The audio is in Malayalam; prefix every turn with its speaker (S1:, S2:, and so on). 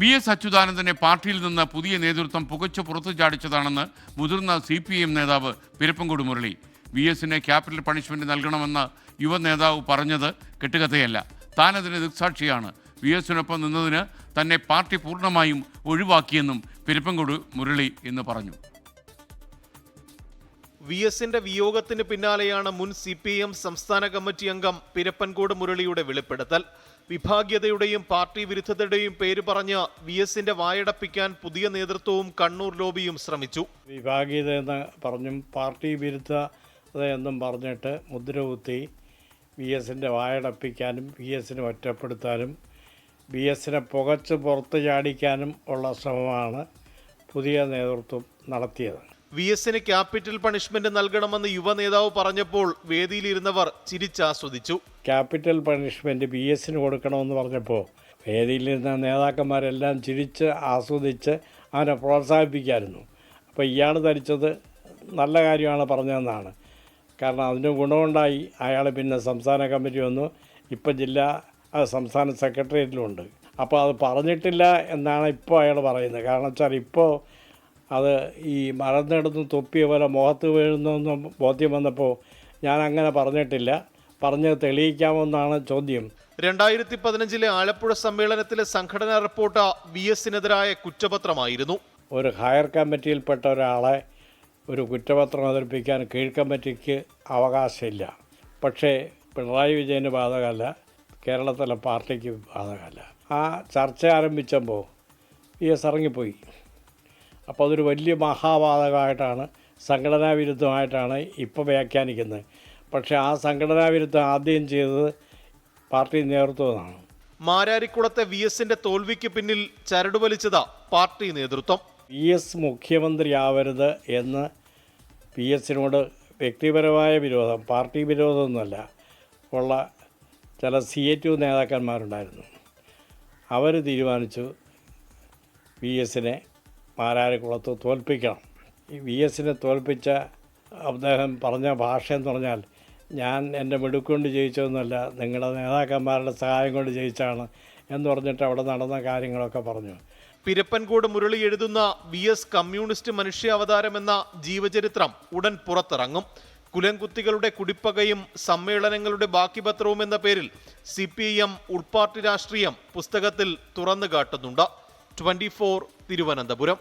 S1: വി.എസ്. അച്യുതാനന്ദനെ പാർട്ടിയിൽ നിന്ന് പുതിയ നേതൃത്വം പുകച്ചു പുറത്തു ചാടിച്ചതാണെന്ന് മുതിർന്ന CPM നേതാവ് പിരപ്പൻകോട് മുരളി. വി.എസിന് ക്യാപിറ്റൽ പണിഷ്മെന്റ് നൽകണമെന്ന് യുവ നേതാവ് പറഞ്ഞത് കെട്ടുകഥയല്ല. താനതിന് ദൃക്സാക്ഷിയാണ്. വി.എസിനൊപ്പം നിന്നതിന് തന്നെ പാർട്ടി പൂർണ്ണമായും ഒഴിവാക്കിയെന്നും പിരപ്പൻകോട് മുരളി എന്ന് പറഞ്ഞു.
S2: വി.എസിന്റെ വിയോഗത്തിന് പിന്നാലെയാണ് മുൻ CPM സംസ്ഥാന കമ്മിറ്റി അംഗം പിരപ്പൻകോട് മുരളിയുടെ വെളിപ്പെടുത്തൽ. വിഭാഗീയതയുടെയും പാർട്ടി വിരുദ്ധതയുടെയും പേര് പറഞ്ഞ് വി.എസിന്റെ വായടപ്പിക്കാൻ പുതിയ നേതൃത്വവും കണ്ണൂർ ലോബിയും ശ്രമിച്ചു.
S3: വിഭാഗീയത എന്ന് പറഞ്ഞും പാർട്ടി വിരുദ്ധത എന്നും പറഞ്ഞിട്ട് മുദ്രകുത്തി വി.എസിന്റെ വായടപ്പിക്കാനും വി.എസിനെ ഒറ്റപ്പെടുത്താനും വി.എസിനെ പുകച്ച് പുറത്ത് ചാടിക്കാനും ഉള്ള ശ്രമമാണ് പുതിയ നേതൃത്വം നടത്തിയത്.
S2: വി.എസിന് ക്യാപിറ്റൽ പണിഷ്മെന്റ് നൽകണമെന്ന് യുവ നേതാവ് പറഞ്ഞപ്പോൾ വേദിയിലിരുന്നവർ ചിരിച്ചാസ്വദിച്ചു.
S3: ക്യാപിറ്റൽ പണിഷ്മെന്റ് വി.എസിന് കൊടുക്കണമെന്ന് പറഞ്ഞപ്പോൾ വേദിയിലിരുന്ന നേതാക്കന്മാരെല്ലാം ചിരിച്ച് ആസ്വദിച്ച് അവനെ പ്രോത്സാഹിപ്പിക്കായിരുന്നു. അപ്പോൾ ഇയാൾ ധരിച്ചത് നല്ല കാര്യമാണ് പറഞ്ഞതെന്നാണ്. കാരണം അതിന് ഗുണമുണ്ടായി. അയാൾ പിന്നെ സംസ്ഥാന കമ്മിറ്റി വന്നു, ഇപ്പം സംസ്ഥാന സെക്രട്ടേറിയറ്റിലുണ്ട്. അപ്പോൾ അത് പറഞ്ഞിട്ടില്ല എന്നാണ് ഇപ്പോൾ അയാൾ പറയുന്നത്. കാരണം വെച്ചാൽ ഇപ്പോൾ അത് ഈ മറന്നെടുത്ത് തൊപ്പിയ പോലെ മുഖത്ത് വീഴുന്നെന്ന് ബോധ്യം വന്നപ്പോൾ ഞാൻ അങ്ങനെ പറഞ്ഞിട്ടില്ല, പറഞ്ഞത് തെളിയിക്കാമെന്നാണ് ചോദ്യം.
S2: 2015 ആലപ്പുഴ സമ്മേളനത്തിലെ സംഘടനാ റിപ്പോർട്ട് വി.എസിനെതിരായ കുറ്റപത്രമായിരുന്നു.
S3: ഒരു ഹയർ കമ്മിറ്റിയിൽപ്പെട്ട ഒരാളെ ഒരു കുറ്റപത്രം അവതരിപ്പിക്കാൻ കീഴ്ക്കമ്മിറ്റിക്ക് അവകാശമില്ല. പക്ഷേ പിണറായി വിജയന് ബാധകമല്ല, കേരളത്തിലെ പാർട്ടിക്ക് ബാധകമല്ല. ആ ചർച്ച ആരംഭിച്ചപ്പോൾ വി.എസ്. ഇറങ്ങിപ്പോയി. അപ്പോൾ അതൊരു വലിയ മഹാബാധകമായിട്ടാണ്, സംഘടനാ വിരുദ്ധമായിട്ടാണ് ഇപ്പോൾ വ്യാഖ്യാനിക്കുന്നത്. പക്ഷേ ആ സംഘടനാ വിരുദ്ധം ആദ്യം ചെയ്തത് പാർട്ടി നേതൃത്വമാണ്.
S2: മാരാരിക്കുളത്തെ വി.എസിന്റെ തോൽവിക്ക് പിന്നിൽ ചരടുവലിച്ചത് പാർട്ടി നേതൃത്വം.
S3: വി.എസ്. മുഖ്യമന്ത്രിയാവരുത് എന്ന് വി.എസിനോട് വ്യക്തിപരമായ വിരോധം, പാർട്ടി വിരോധമൊന്നുമല്ല, ഉള്ള ചില CA2 നേതാക്കന്മാരുണ്ടായിരുന്നു. അവർ തീരുമാനിച്ചു വി.എസിനെ മാരാരിക്കുളത്ത് തോൽപ്പിക്കണം. ഈ വി.എസിനെ തോൽപ്പിച്ച അദ്ദേഹം പറഞ്ഞ ഭാഷ എന്ന് പറഞ്ഞാൽ, ഞാൻ എൻ്റെ മിടുക്കൊണ്ട് ജയിച്ചതൊന്നുമല്ല, നിങ്ങളുടെ നേതാക്കന്മാരുടെ സഹായം കൊണ്ട് ജയിച്ചാണ് എന്ന് പറഞ്ഞിട്ട് അവിടെ നടന്ന കാര്യങ്ങളൊക്കെ പറഞ്ഞു.
S2: പിരപ്പൻകോട് മുരളി എഴുതുന്ന വി.എസ്. കമ്മ്യൂണിസ്റ്റ് മനുഷ്യാവതാരം എന്ന ജീവചരിത്രം ഉടൻ പുറത്തിറങ്ങും. കുലംകുത്തികളുടെ കുടിപ്പകയും സമ്മേളനങ്ങളുടെ ബാക്കിപത്രവും എന്ന പേരിൽ CPM ഉൾപാർട്ടി രാഷ്ട്രീയം പുസ്തകത്തിൽ തുറന്നു കാട്ടുന്നുണ്ട്. 24 തിരുവനന്തപുരം.